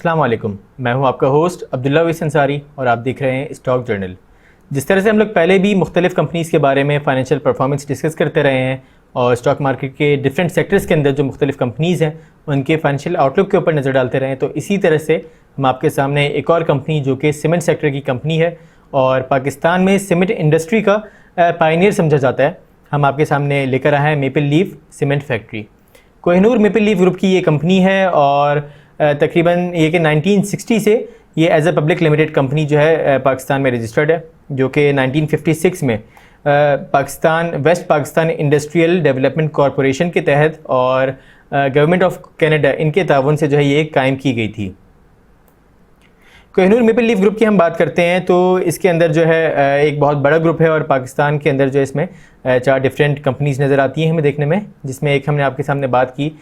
अस्सलाम वालेकुम। मैं हूं आपका होस्ट अब्दुल्ला वैस अंसारी और आप देख रहे हैं स्टॉक जर्नल। जिस तरह से हम लोग पहले भी मुख्तलिफ कंपनीज़ के बारे में फ़ाइनेंशियल परफॉर्मेंस डिस्कस करते रहे हैं और स्टॉक मार्केट के डिफरेंट सेक्टर्स के अंदर जो मुख्तलिफ कंपनीज़ हैं उनके फाइनेंशियल आउटलुक के ऊपर नज़र डालते रहे हैं, तो इसी तरह से हम आपके सामने एक और कंपनी जो कि सीमेंट सेक्टर की कंपनी है और पाकिस्तान में सीमेंट इंडस्ट्री का पायनियर समझा जाता है, हम आपके सामने लेकर आए हैं maple leaf cement factory. Kohinoor maple leaf group की ये कंपनी है और तकरीबन ये कि 1960 से ये as a public limited company जो है पाकिस्तान में रजिस्टर्ड है, जो कि 1956 में Pakistan West Pakistan industrial development corporation के तहत और गवर्नमेंट ऑफ कनाडा इनके ताउन से जो है ये कायम की गई थी। कोहिनूर मेपल लीफ ग्रुप की हम बात करते हैं तो इसके अंदर जो है एक बहुत बड़ा ग्रुप है और पाकिस्तान के अंदर जो है इसमें 4 डिफरेंट कंपनीज़ नज़र आती हैं हमें देखने में, जिसमें एक हमने आपके सामने बात की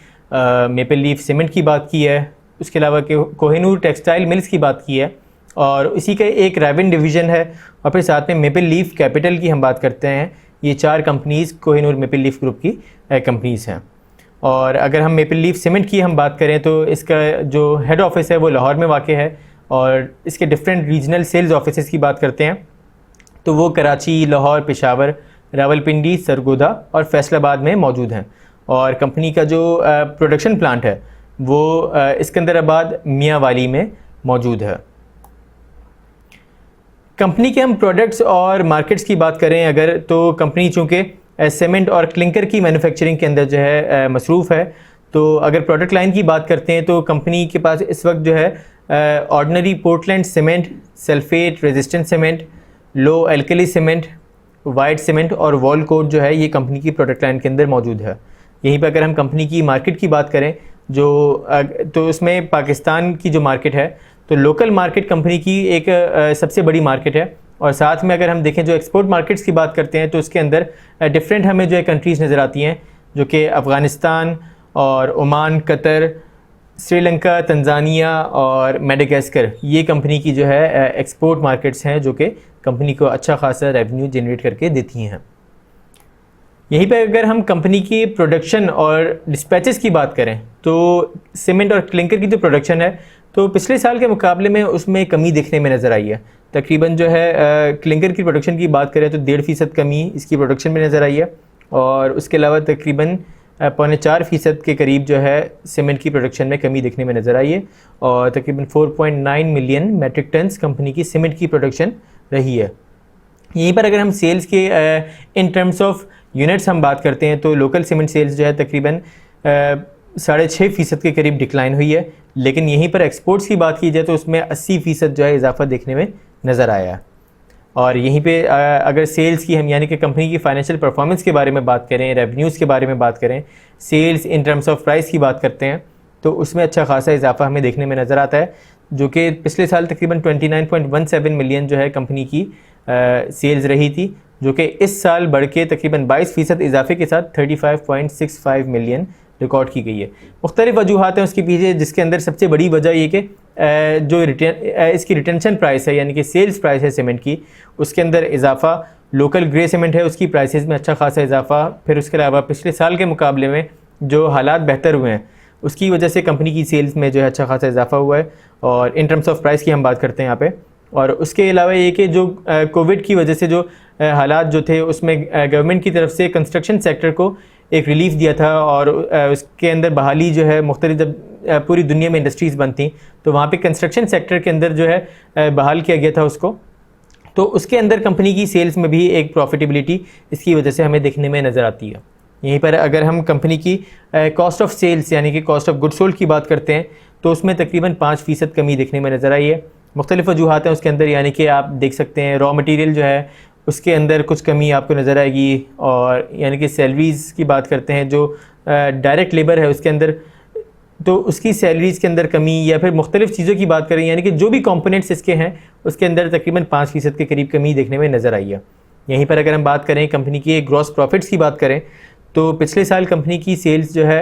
मेपल लीफ सीमेंट की बात की है, उसके अलावा कोहिनूर टेक्सटाइल मिल्स की बात की है और इसी का एक रेवन डिवीज़न है और फिर साथ में मेपल लीफ कैपिटल की हम बात करते हैं। ये 4 companies Kohinoor maple leaf group की कंपनीज़ हैं। और अगर हम मेपल लीफ सीमेंट की हम बात करें तो इसका जो हेड ऑफिस है वो लाहौर में वाक़ है और इसके डिफरेंट रीजनल सेल्स ऑफिस की बात करते हैं तो वो कराची, लाहौर, पेशावर, रावलपिंडी, सरगोदा और फैसलाबाद में मौजूद हैं। और कंपनी का जो प्रोडक्शन प्लांट है वो सिकंदराबाद मियांवाली में मौजूद है। कंपनी के हम प्रोडक्ट्स और मार्केट्स की बात करें अगर, तो कंपनी चूँकि सीमेंट और क्लिंकर की मैन्युफैक्चरिंग के अंदर जो है मसरूफ़ है, तो अगर प्रोडक्ट लाइन की बात करते हैं तो कंपनी के पास इस वक्त जो है ordinary Portland cement, sulphate resistant cement, low alkali cement, white cement और वॉल कोट जो है ये कंपनी की प्रोडक्ट लाइन के अंदर मौजूद है। यहीं पर अगर हम कंपनी की मार्केट की बात करें तो उसमें पाकिस्तान की जो मार्केट है तो लोकल मार्केट कंपनी की एक सबसे बड़ी मार्केट है और साथ में अगर हम देखें जो एक्सपोर्ट मार्केट्स की बात करते हैं तो उसके अंदर डिफरेंट हमें जो है कंट्रीज़ नज़र आती हैं, जो कि अफ़गानिस्तान और ओमान, कतर, श्रीलंका, तंजानिया और मेडागास्कर, ये कंपनी की जो है एक्सपोर्ट मार्केट्स हैं जो कि कंपनी को अच्छा खासा रेवेन्यू जनरेट करके देती हैं। यहीं पे अगर हम कंपनी की प्रोडक्शन और डिस्पैचेस की बात करें तो सीमेंट और क्लिंकर की जो प्रोडक्शन है तो पिछले साल के मुकाबले में उसमें कमी देखने में नज़र आई है। तकरीबन जो है क्लिंकर की प्रोडक्शन की बात करें तो 1.5% कमी इसकी प्रोडक्शन में नज़र आई है और उसके अलावा तकरीबन 4.25% के करीब जो है सीमेंट की प्रोडक्शन में कमी देखने में नज़र आई है और तकरीबन 4.9 मिलियन मेट्रिक टन्स कंपनी की सीमेंट की प्रोडक्शन रही है। यहीं पर अगर हम सेल्स के इन टर्म्स ऑफ यूनिट्स हम बात करते हैं तो लोकल सीमेंट सेल्स जो है तकरीबन 6.5% के करीब डिक्लाइन हुई है, लेकिन यहीं पर एक्सपोर्ट्स की बात की जाए तो उसमें 80% जो है इजाफा देखने में नज़र आया है। और यहीं पे अगर सेल्स की हम यानी कि कंपनी की फाइनेंशियल परफॉर्मेंस के बारे में बात करें, रेवेन्यूज़ के बारे में बात करें, sales in terms of price की बात करते हैं तो उसमें अच्छा खासा इजाफा हमें देखने में नज़र आता है, जो कि पिछले साल तकरीबन 29.17 मिलियन जो है कंपनी की सेल्स रही थी, जो कि इस साल बढ़ के तकरीबन 22% इजाफे के साथ 35.65 मिलियन रिकॉर्ड की गई है। मुख्तलिफ वजूहात हैं उसके पीछे, जिसके अंदर सबसे बड़ी वजह ये कि जो इसकी रिटेंशन प्राइस है यानी कि सेल्स प्राइस है सीमेंट की, उसके अंदर इजाफा, लोकल ग्रे सीमेंट है उसकी प्राइसेस में अच्छा खासा इजाफा, फिर उसके अलावा पिछले साल के मुकाबले में जो हालात बेहतर हुए हैं उसकी वजह से कंपनी की सेल्स में जो है अच्छा खासा इजाफा हुआ है। और इन टर्म्स ऑफ प्राइस की हम बात करते हैं यहाँ पे। और उसके अलावा ये कि जो कोविड की वजह से जो हालात जो थे उसमें गवर्नमेंट की तरफ से कंस्ट्रक्शन सेक्टर को एक रिलीफ दिया था और उसके अंदर बहाली जो है मुख्तलिफ, जब पूरी दुनिया में इंडस्ट्रीज़ बंद थी तो वहाँ पे कंस्ट्रक्शन सेक्टर के अंदर जो है बहाल किया गया था उसको, तो उसके अंदर कंपनी की सेल्स में भी एक प्रॉफिटेबिलिटी इसकी वजह से हमें देखने में नज़र आती है। यहीं पर अगर हम कंपनी की कॉस्ट ऑफ सेल्स यानी कि कॉस्ट ऑफ गुड सोल्ड की बात करते हैं तो उसमें तकरीबन 5% कमी देखने में नज़र आई है। मुख्तलिफ वजूहात हैं उसके अंदर, यानी कि आप देख सकते हैं रॉ मटेरियल जो है उसके अंदर कुछ कमी आपको नज़र आएगी और यानी कि सैलरीज़ की बात करते हैं जो डायरेक्ट लेबर है उसके अंदर तो उसकी सैलरीज़ के अंदर कमी, या फिर मुख्तलिफ चीज़ों की बात करें यानी कि जो भी कंपोनेंट्स इसके हैं उसके अंदर तकरीबन 5% के करीब कमी देखने में नज़र आई है। यहीं पर अगर हम बात करें कंपनी की ग्रॉस प्रॉफिट्स की बात करें तो पिछले साल कंपनी की सेल्स जो है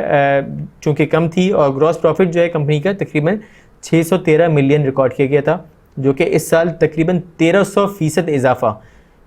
चूँकि कम थी और ग्रॉस प्रॉफिट जो है कंपनी का तकरीबन 613 मिलियन रिकॉर्ड किया गया था, जो कि इस साल तकरीबन 1300% इजाफा,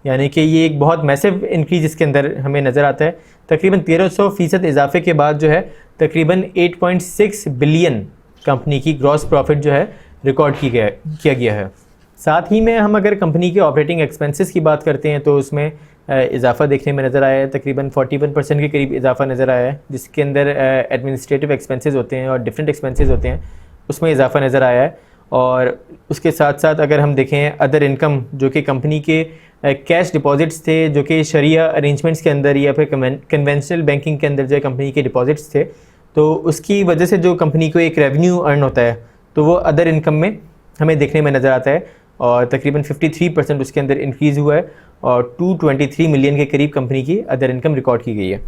यानी कि ये एक बहुत मैसिव इंक्रीज इसके अंदर हमें नज़र आता है। तकरीबन 1300% इजाफे के बाद जो है तकरीबन 8.6 बिलियन कंपनी की ग्रॉस प्रॉफिट जो है रिकॉर्ड किया गया है। साथ ही में हम अगर कंपनी के ऑपरेटिंग एक्सपेंसेस की बात करते हैं तो उसमें इजाफा देखने में नज़र आया है, तकरीबन 41% के करीब इजाफा नज़र आया है, जिसके अंदर एडमिनिस्ट्रेटिव एक्सपेंसेस होते हैं और डिफरेंट एक्सपेंसेस होते हैं, उसमें इजाफा नज़र आया है। और उसके साथ साथ अगर हम देखें अदर इनकम, जो कि कंपनी के कैश डिपॉजिट्स थे जो कि शरिया अरेंजमेंट्स के अंदर या फिर कन्वेंशनल बैंकिंग के अंदर जो कंपनी के डिपॉजिट्स थे, तो उसकी वजह से जो कंपनी को एक रेवेन्यू अर्न होता है तो वो अदर इनकम में हमें देखने में नज़र आता है और तकरीबन 53% उसके अंदर इंक्रीज़ हुआ है और 223 मिलियन के करीब कंपनी की अदर इनकम रिकॉर्ड की गई है।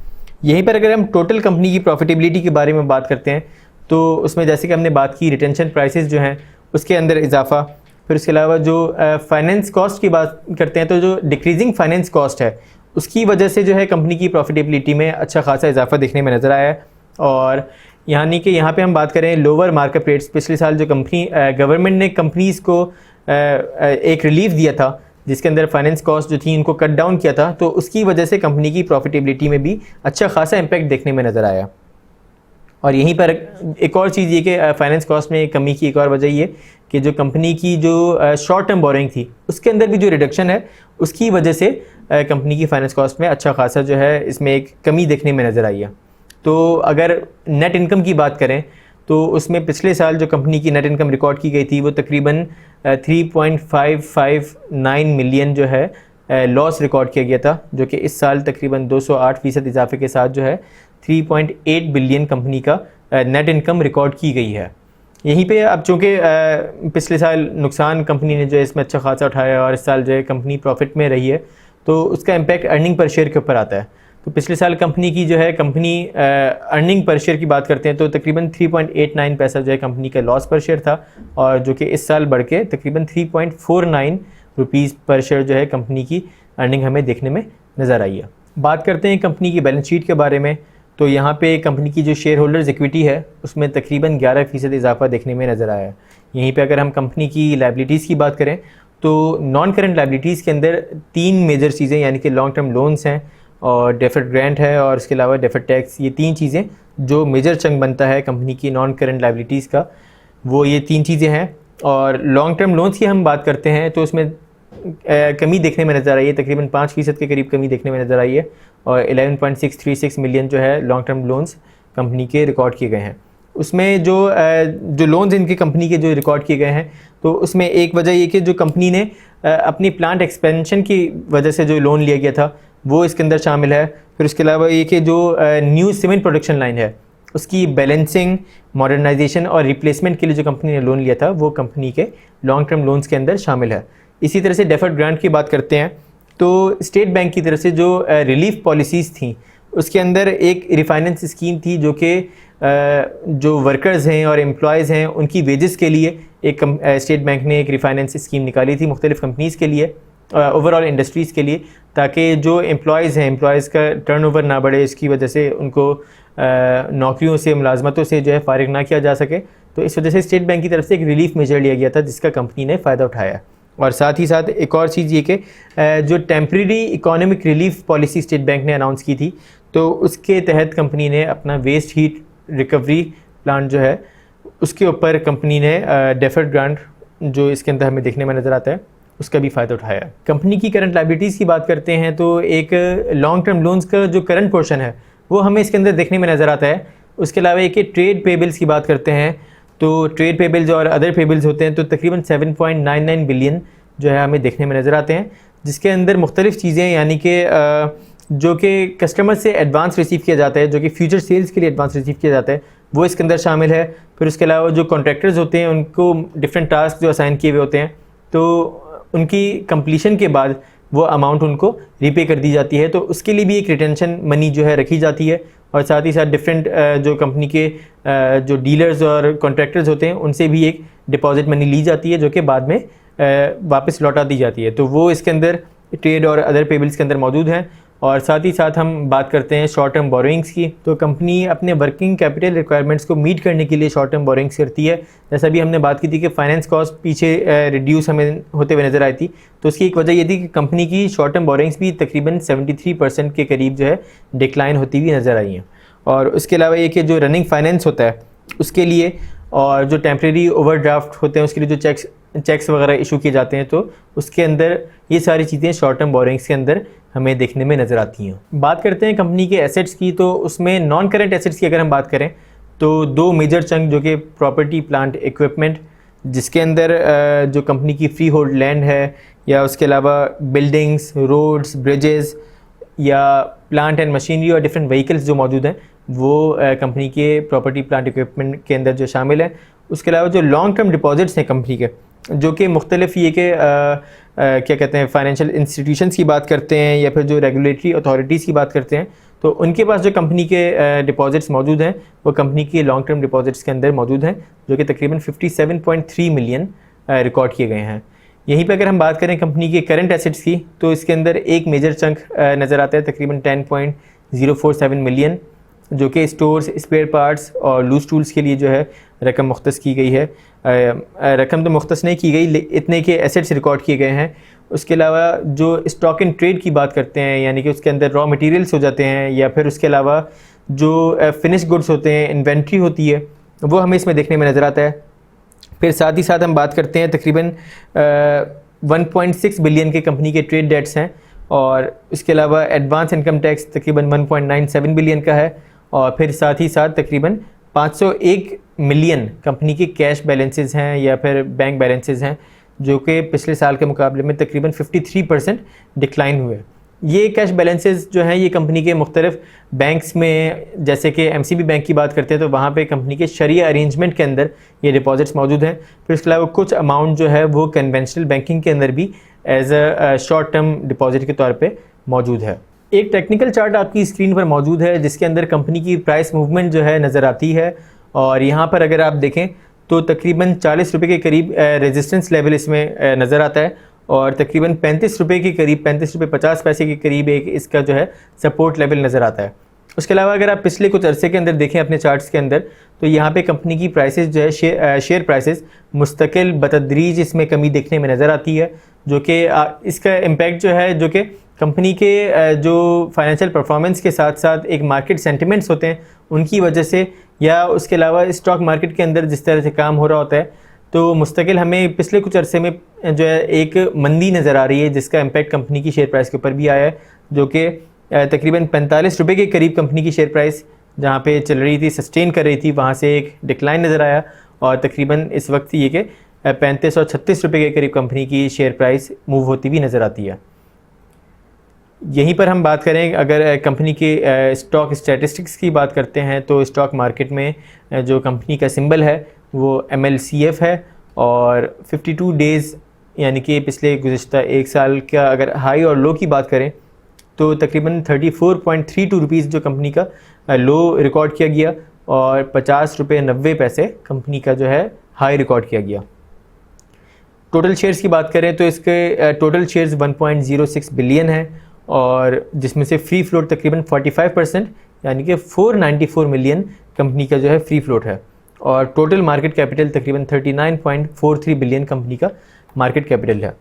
यहीं पर अगर हम टोटल कंपनी की प्रॉफिटेबिलिटी के बारे में बात करते हैं तो उसमें जैसे कि हमने बात की रिटेंशन प्राइसेस जो हैं उसके अंदर इजाफा, फिर उसके अलावा जो फाइनेंस कॉस्ट की बात करते हैं तो जो डिक्रीजिंग फाइनेंस कॉस्ट है उसकी वजह से जो है कंपनी की प्रॉफिटेबिलिटी में अच्छा खासा इजाफा देखने में नज़र आया है। और यानी कि यहाँ पे हम बात करें लोअर मार्केट रेट्स, पिछले साल जो गवर्नमेंट ने कंपनीज़ को एक रिलीफ दिया था जिसके अंदर फाइनेंस कॉस्ट जो थी इनको कट डाउन किया था, तो उसकी वजह से कंपनी की प्रॉफिटेबिलिटी में भी अच्छा खासा इम्पैक्ट देखने में नज़र आया। और यहीं पर एक और चीज़ ये कि फाइनेंस कॉस्ट में कमी की एक और वजह ये कि जो कंपनी की जो शॉर्ट टर्म बोरिंग थी उसके अंदर भी जो रिडक्शन है उसकी वजह से कंपनी की फाइनेंस कॉस्ट में अच्छा खासा जो है इसमें एक कमी देखने में नज़र आई है। तो अगर नेट इनकम की बात करें तो उसमें पिछले साल जो कंपनी की नेट इनकम रिकॉर्ड की गई थी वो तकरीबन 3.559 मिलियन जो है लॉस रिकॉर्ड किया गया था, जो कि इस साल तकरीबन 208% इजाफे के साथ जो है 3.8 बिलियन कंपनी का नेट इनकम रिकॉर्ड की गई है। यहीं पे अब चूँकि पिछले साल नुकसान कंपनी ने जो है इसमें अच्छा खासा उठाया और इस साल जो है कंपनी प्रॉफिट में रही है तो उसका इम्पैक्ट अर्निंग पर शेयर के ऊपर आता है। तो पिछले साल कंपनी की जो है अर्निंग पर शेयर की बात करते हैं तो तकरीबन 3.89 पैसा जो है कंपनी का लॉस पर शेयर था और जो कि इस साल बढ़ के तकरीबन 3.49 रुपीज़ पर शेयर जो है कंपनी की अर्निंग हमें देखने में नज़र आई है। बात करते हैं कंपनी की बैलेंस शीट के बारे में तो यहाँ पे कंपनी की जो शेयर होल्डर्स इक्विटी है उसमें तकरीबन 11% इजाफा देखने में नज़र आया है। यहीं पे अगर हम कंपनी की लायबिलिटीज़ की बात करें तो नॉन करंट लायबिलिटीज़ के अंदर 3 मेजर चीज़ें यानी कि लॉन्ग टर्म लोन्स हैं और डेफर्ड ग्रांट है और इसके अलावा डेफर्ड टैक्स, ये 3 चीज़ें जो मेजर चंक बनता है कंपनी की नॉन करंट लायबिलिटीज़ का, वो ये 3 चीज़ें हैं। और लॉन्ग टर्म लोन्स की हम बात करते हैं तो उसमें कमी देखने में नज़र आई है, तकरीबन 5% के करीब कमी देखने में नज़र आई है और 11.636 मिलियन जो है लॉन्ग टर्म लोन्स कंपनी के रिकॉर्ड किए गए हैं। उसमें जो लोन्स इनके कंपनी के जो रिकॉर्ड किए गए हैं तो उसमें एक वजह ये कि जो कंपनी ने अपनी प्लांट एक्सपेंशन की वजह से जो लोन लिया गया था वो इसके अंदर शामिल है। फिर उसके अलावा ये कि जो न्यू सीमेंट प्रोडक्शन लाइन है उसकी बैलेंसिंग, मॉडर्नाइजेशन और रिप्लेसमेंट के लिए जो कंपनी ने लोन लिया था वो कंपनी के लॉन्ग टर्म लोन्स के अंदर शामिल है। इसी तरह से डेफर्ड ग्रांट की बात करते हैं तो स्टेट बैंक की तरफ से जो रिलीफ पॉलिसीज़ थी उसके अंदर एक रिफाइनेंस स्कीम थी जो कि जो वर्कर्स हैं और एम्प्लॉयज़ हैं उनकी वेजेस के लिए एक स्टेट बैंक ने एक रिफाइनेंस स्कीम निकाली थी मुख्तलिफ़ कंपनीज़ के लिए, ओवरऑल इंडस्ट्रीज़ के लिए, ताकि जो एम्प्लॉयज़ हैं एम्प्लॉयज़ का टर्नओवर ना बढ़े, इसकी वजह से उनको नौकरियों से मुलाजमतों से जो है फारिग ना किया जा सके। तो इस वजह से स्टेट बैंक की तरफ से एक रिलीफ मेजर लिया गया था जिसका कंपनी ने फ़ायदा उठाया। और साथ ही साथ एक और चीज़ ये कि जो temporary economic relief policy state bank ने अनाउंस की थी तो उसके तहत कंपनी ने अपना वेस्ट हीट रिकवरी प्लांट जो है उसके ऊपर कंपनी ने डेफर्ड ग्रांट जो इसके अंदर हमें देखने में नज़र आता है उसका भी फ़ायदा उठाया। कंपनी की करंट लायबिलिटीज़ की बात करते हैं तो एक लॉन्ग टर्म लोन्स का जो करंट पोर्शन है वो हमें इसके अंदर देखने में नज़र आता है। उसके अलावा एक ट्रेड पेबल्स की बात करते हैं तो ट्रेड पेबल्स और अदर पेबल्स होते हैं तो तकरीबन 7.99 बिलियन जो है हमें देखने में नज़र आते हैं, जिसके अंदर मुख्तलिफ़ चीज़ें यानी कि जो कि कस्टमर से एडवांस रिसीव किया जाता है, जो कि फ्यूचर सेल्स के लिए एडवांस रिसीव किया जाता है, वो इसके अंदर शामिल है। फिर उसके अलावा जो कॉन्ट्रैक्टर्स होते हैं उनको डिफरेंट टास्क जो असाइन किए हुए होते हैं तो उनकी कंप्लीशन के बाद वो अमाउंट उनको रीपे कर दी जाती है, तो उसके लिए भी एक रिटेंशन मनी जो है रखी जाती है। और साथ ही साथ डिफरेंट जो कंपनी के जो डीलर्स और कॉन्ट्रैक्टर्स होते हैं उनसे भी एक डिपॉजिट मनी ली जाती है जो कि बाद में वापस लौटा दी जाती है, तो वो इसके अंदर ट्रेड और अदर पेबल्स के अंदर मौजूद हैं। और साथ ही साथ हम बात करते हैं शॉर्ट टर्म बोरोइंग्स की, तो कंपनी अपने वर्किंग कैपिटल रिक्वायरमेंट्स को मीट करने के लिए शॉर्ट टर्म बोरोइंग्स करती है। जैसा भी हमने बात की थी कि फाइनेंस कॉस्ट पीछे रिड्यूस हमें होते हुए नज़र आई थी, तो उसकी एक वजह ये थी कि कंपनी की शॉर्ट टर्म बोरोइंग्स भी तकरीबन 73% के करीब जो है डिक्लाइन होती हुई नज़र आई हैं। और उसके अलावा ये कि जो रनिंग फाइनेंस होता है उसके लिए और जो टेम्प्रेरी ओवरड्राफ्ट होते हैं उसके लिए जो चेक्स वगैरह इशू किए जाते हैं, तो उसके अंदर ये सारी चीज़ें शॉर्ट टर्म बोरिंग्स के अंदर हमें देखने में नज़र आती हैं। बात करते हैं कंपनी के एसेट्स की, तो उसमें नॉन करेंट एसेट्स की अगर हम बात करें तो दो मेजर चंक जो कि प्रॉपर्टी प्लांट इक्विपमेंट, जिसके अंदर जो कंपनी की फ्री होल्ड लैंड है या उसके अलावा बिल्डिंग्स, रोड्स, ब्रिजेस या प्लांट एंड मशीनरी और डिफरेंट व्हीकल्स जो मौजूद हैं वो कंपनी के प्रॉपर्टी प्लांट इक्विपमेंट के अंदर जो शामिल है। उसके अलावा जो लॉन्ग टर्म डिपॉजिट्स हैं कंपनी के, जो कि मुख्तलिफ ये कि क्या कहते हैं फाइनेंशियल इंस्टीट्यूशंस की बात करते हैं या फिर जो रेगुलेटरी अथॉरिटीज़ की बात करते हैं, तो उनके पास जो कंपनी के डिपॉजिट्स मौजूद हैं वो कंपनी के लॉन्ग टर्म डिपॉजिट्स के अंदर मौजूद हैं, जो कि तकरीबन 57.3 मिलियन रिकॉर्ड किए गए हैं। यहीं पे अगर हम बात करें कंपनी के करंट एसेट्स की, तो इसके अंदर एक मेजर चंक नज़र आता है तकरीबन 10.047 मिलियन, जो कि स्टोर्स, स्पेयर पार्ट्स और लूज टूल्स के लिए जो है रकम मुख्तस की गई है। रकम तो मुख्तस नहीं की गई, इतने के एसेट्स रिकॉर्ड किए गए हैं। उसके अलावा जो स्टॉक इन ट्रेड की बात करते हैं, यानी कि उसके अंदर रॉ मटेरियल्स हो जाते हैं या फिर उसके अलावा जो फिनिश गुड्स होते हैं, इन्वेंट्री होती है, वो हमें इसमें देखने में नज़र आता है। फिर साथ ही साथ हम बात करते हैं तकरीबन 1.6 बिलियन के कंपनी के ट्रेड डेट्स हैं, और इसके अलावा एडवांस इनकम टैक्स तकरीबन 1.97 बिलियन का है, और फिर साथ ही साथ तकरीबन 501 मिलियन कंपनी के कैश बैलेंसेस हैं या फिर बैंक बैलेंसेस हैं, जो कि पिछले साल के मुकाबले में तकरीबन 53% डिक्लाइन हुए। ये कैश बैलेंसेस जो हैं ये कंपनी के मुख्तलिफ बैंक्स में, जैसे कि MCB बैंक की बात करते हैं तो वहाँ पे कंपनी के शरिया अरेंजमेंट के अंदर ये डिपॉजिट्स मौजूद हैं। फिर उसके अलावा कुछ अमाउंट जो है वो कन्वेंशनल बैंकिंग के अंदर भी as a short term deposit के तौर पे मौजूद है। एक टेक्निकल चार्ट आपकी स्क्रीन पर मौजूद है जिसके अंदर कंपनी की प्राइस मूवमेंट जो है नज़र आती है, और यहाँ पर अगर आप देखें तो तकरीबन 40 रुपये के करीब रेजिस्टेंस लेवल इसमें नज़र आता है, और तकरीबन 35 रुपये के करीब, 35 रुपये 50 पैसे के करीब एक इसका जो है सपोर्ट लेवल नज़र आता है। उसके अलावा अगर आप पिछले कुछ अरसे के अंदर देखें अपने चार्ट्स के अंदर, तो यहाँ पे कंपनी की प्राइसेस जो है शेयर प्राइसेस मुस्तकिल बतदरीज इसमें कमी देखने में नज़र आती है, जो कि इसका इम्पैक्ट जो है जो कि कंपनी के जो फाइनेंशियल परफॉर्मेंस के साथ साथ एक मार्केट सेंटिमेंट्स होते हैं उनकी वजह से, या उसके अलावा स्टॉक मार्केट के अंदर जिस तरह से काम हो रहा होता है, तो मुस्तकिल हमें पिछले कुछ अरसे में जो है एक मंदी नज़र आ रही है जिसका इम्पैक्ट कंपनी की शेयर प्राइस के ऊपर भी आया है, जो कि तकरीबन 45 रुपये के करीब कंपनी की शेयर प्राइस जहाँ पे चल रही थी, सस्टेन कर रही थी, वहाँ से एक डिक्लाइन नज़र आया, और तकरीबन इस वक्त ये कि 35 और 36 रुपये के करीब कंपनी की शेयर प्राइस मूव होती भी नज़र आती है। यहीं पर हम बात करें अगर कंपनी के स्टॉक स्टैटिस्टिक्स की बात करते हैं, तो स्टॉक मार्केट में जो कंपनी का सिंबल है वो MLCF है, और 52 डेज़ यानी कि पिछले गुज़िश्ता एक साल का अगर हाई और लो की बात करें तो तकरीबन 34.32 रुपीज़ जो कंपनी का लो रिकॉर्ड किया गया, और 50 रुपये 90 पैसे कंपनी का जो है हाई रिकॉर्ड किया गया। टोटल शेयर्स की बात करें तो इसके टोटल शेयर्स 1.06 बिलियन है, और जिसमें से फ्री फ्लोट तकरीबन 45% यानी कि 494 मिलियन कंपनी का जो है फ्री फ्लोट है, और टोटल मार्केट कैपिटल तकरीबन 39.43 बिलियन कंपनी का मार्केट कैपिटल है।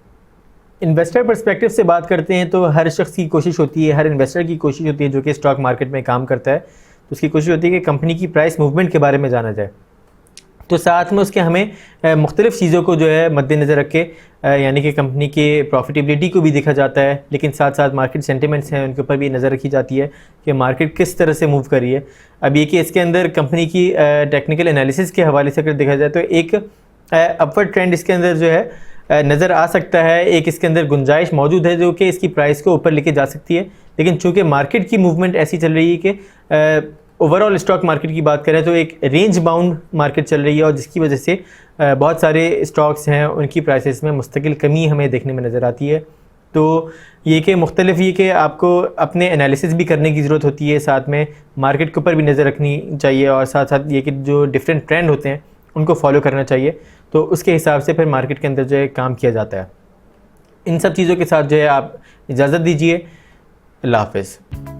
इन्वेस्टर पर्सपेक्टिव से बात करते हैं तो हर शख्स की कोशिश होती है, हर इन्वेस्टर की कोशिश होती है जो कि स्टॉक मार्केट में काम करता है, तो उसकी कोशिश होती है कि कंपनी की प्राइस मूवमेंट के बारे में जाना जाए। तो साथ में उसके हमें मुख्तलिफ़ चीज़ों को जो है मद्देनज़र रख के यानी कि कंपनी के प्रॉफिटेबिलिटी को भी देखा जाता है, लेकिन साथ साथ मार्केट सेंटिमेंट्स हैं उनके ऊपर भी नज़र रखी जाती है कि मार्केट किस तरह से मूव कर रही है। अब ये कि इसके अंदर कंपनी की टेक्निकल एनालिसिस के हवाले से अगर देखा जाए तो एक अपवर्ड ट्रेंड इसके अंदर जो है नज़र आ सकता है, एक इसके अंदर गुंजाइश मौजूद है जो कि इसकी प्राइस को ऊपर लेके जा सकती है, लेकिन चूँकि मार्केट की मूवमेंट ऐसी चल रही है कि ओवरऑल स्टॉक मार्केट की बात करें तो एक रेंज बाउंड मार्केट चल रही है, और जिसकी वजह से बहुत सारे स्टॉक्स हैं उनकी प्राइसेस में मुस्तकिल कमी हमें देखने में नज़र आती है। तो ये कि मुख्तलिफ ये कि आपको अपने एनालिसिस भी करने की ज़रूरत होती है, साथ में मार्केट के ऊपर भी नज़र रखनी चाहिए, और साथ साथ ये कि जो डिफरेंट ट्रेंड होते हैं उनको फॉलो करना चाहिए, तो उसके हिसाब से फिर मार्केट के अंदर जो है काम किया जाता है। इन सब चीज़ों के साथ जो है आप इजाज़त दीजिए। अल्लाह हाफ़िज़।